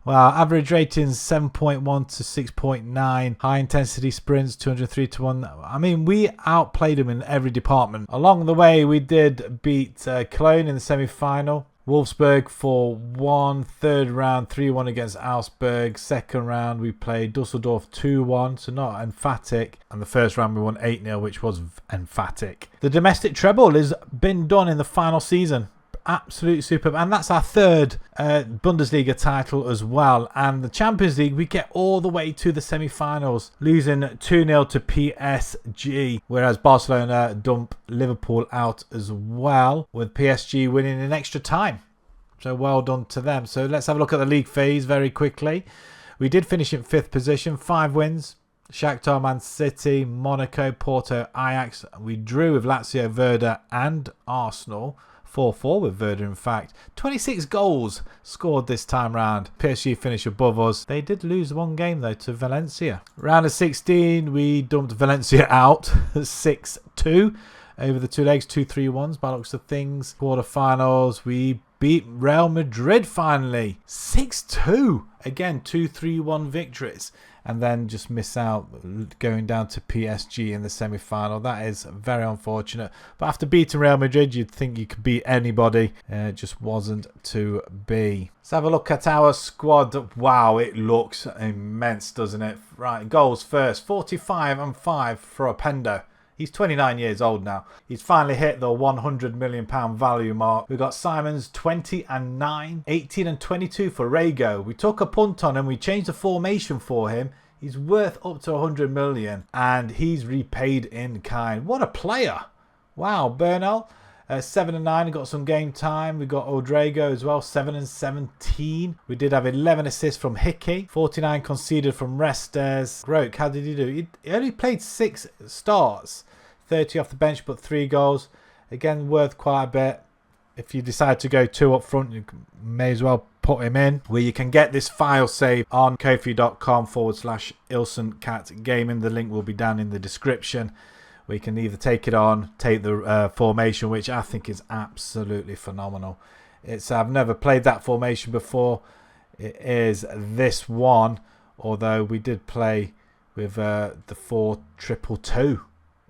Wow, average ratings 7.1 to 6.9. High intensity sprints 203 to 1. I mean, we outplayed them in every department. Along the way, we did beat Cologne in the semi-final. Wolfsburg 4-1, 3rd round 3-1 against Augsburg. 2nd round we played Dusseldorf 2-1, so not emphatic. And the 1st round we won 8-0, which was emphatic. The domestic treble has been done in the final season. Absolutely superb, and that's our 3rd Bundesliga title as well. And the Champions League, we get all the way to the semi-finals, losing 2-0 to PSG, whereas Barcelona dump Liverpool out as well, with PSG winning in extra time. So well done to them. So let's have a look at the league phase very quickly. We did finish in 5th position, 5 wins. Shakhtar, Man City, Monaco, Porto, Ajax. We drew with Lazio, Werder and Arsenal. 4-4 with Werder, in fact. 26 goals scored this time round. PSG finished above us. They did lose 1 game, though, to Valencia. Round of 16, we dumped Valencia out 6-2 over the 2 legs, 2-3-1s by looks of things. Quarterfinals, we beat Real Madrid finally. 6-2. Again, 2-3-1 victories. And then just miss out going down to PSG in the semi-final. That is very unfortunate. But after beating Real Madrid, you'd think you could beat anybody. It just wasn't to be. Let's have a look at our squad. Wow, it looks immense, doesn't it? Right, goals first. 45-5 for Openda. He's 29 years old now. He's finally hit the £100 million value mark. We've got Simons 20-9, 18-22 for Rego. We took a punt on him. We changed the formation for him. He's worth up to 100 million and he's repaid in kind. What a player. Wow, Bernal 7-9, got some game time. We got Odrego as well, 7-17. We did have 11 assists from Hickey, 49 conceded from Restes. Groke, how did he do? He only played 6 starts, 30 off the bench, but 3 goals. Again, worth quite a bit. If you decide to go 2 up front, you may as well put him in. Where you can get this file saved on kofi.com/IlsonCatGaming. The link will be down in the description. We can either take it on, take the formation, which I think is absolutely phenomenal. I've never played that formation before. It is this one, although we did play with the 4-2-2,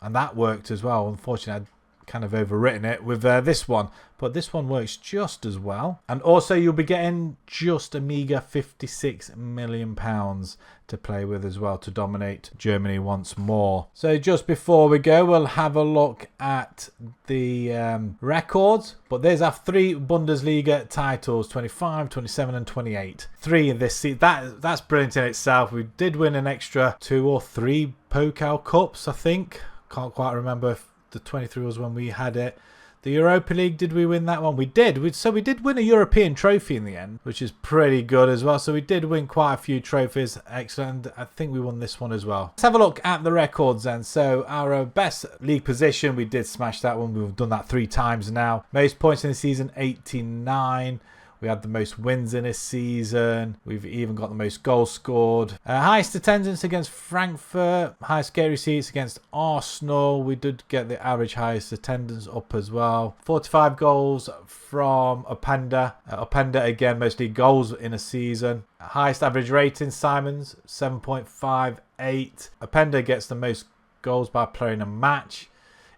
and that worked as well. Unfortunately, I'd kind of overwritten it with this one, but this one works just as well. And also, you'll be getting just a meager £56 million to play with as well to dominate Germany once more. So just before we go, we'll have a look at the records. But there's our 3 Bundesliga titles, 25, 27 and 28. 3 in this season. That's brilliant in itself. We did win an extra 2 or 3 Pokal Cups, I think. Can't quite remember if the 23 was when we had it. The Europa League, did we win that one? We did. So we did win a European trophy in the end, which is pretty good as well. So we did win quite a few trophies. Excellent. I think we won this one as well. Let's have a look at the records then. So our best league position, we did smash that one. We've done that 3 times now. Most points in the season, 89. We had the most wins in this season. We've even got the most goals scored. Highest attendance against Frankfurt. Highest gate receipts against Arsenal. We did get the average highest attendance up as well. 45 goals from Openda. Openda again, mostly goals in a season. Highest average rating, Simons, 7.58. Openda gets the most goals by playing a match.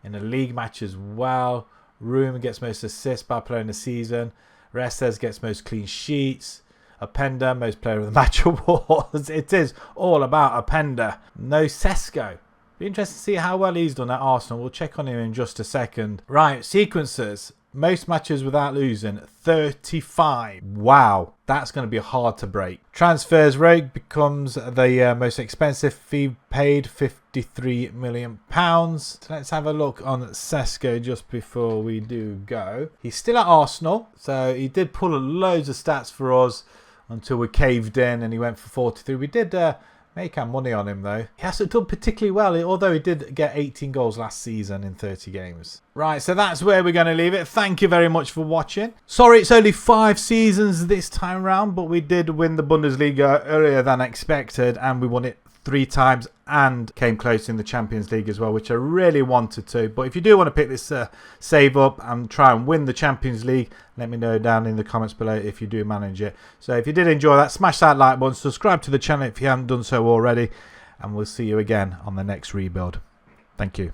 In a league match as well. Room gets most assists by playing a season. Restes gets most clean sheets. Openda, most player of the match awards. It is all about Openda. No Sesko. Be interested to see how well he's done at Arsenal. We'll check on him in just a second. Right, sequences. Most matches without losing, 35. Wow, that's going to be hard to break. Transfers, Rogue becomes the most expensive fee paid, £53 million. So let's have a look on Sesko just before we do go. He's still at Arsenal, so he did pull loads of stats for us until we caved in and he went for 43. We did make our money on him though. He hasn't done particularly well, although he did get 18 goals last season in 30 games. Right, so that's where we're going to leave it. Thank you very much for watching. Sorry it's only 5 seasons this time round, but we did win the Bundesliga earlier than expected and we won it 3 times and came close in the Champions League as well, which I really wanted to. But if you do want to pick this save up and try and win the Champions League, let me know down in the comments below if you do manage it. So if you did enjoy that, smash that like button, subscribe to the channel if you haven't done so already, and we'll see you again on the next rebuild. Thank you.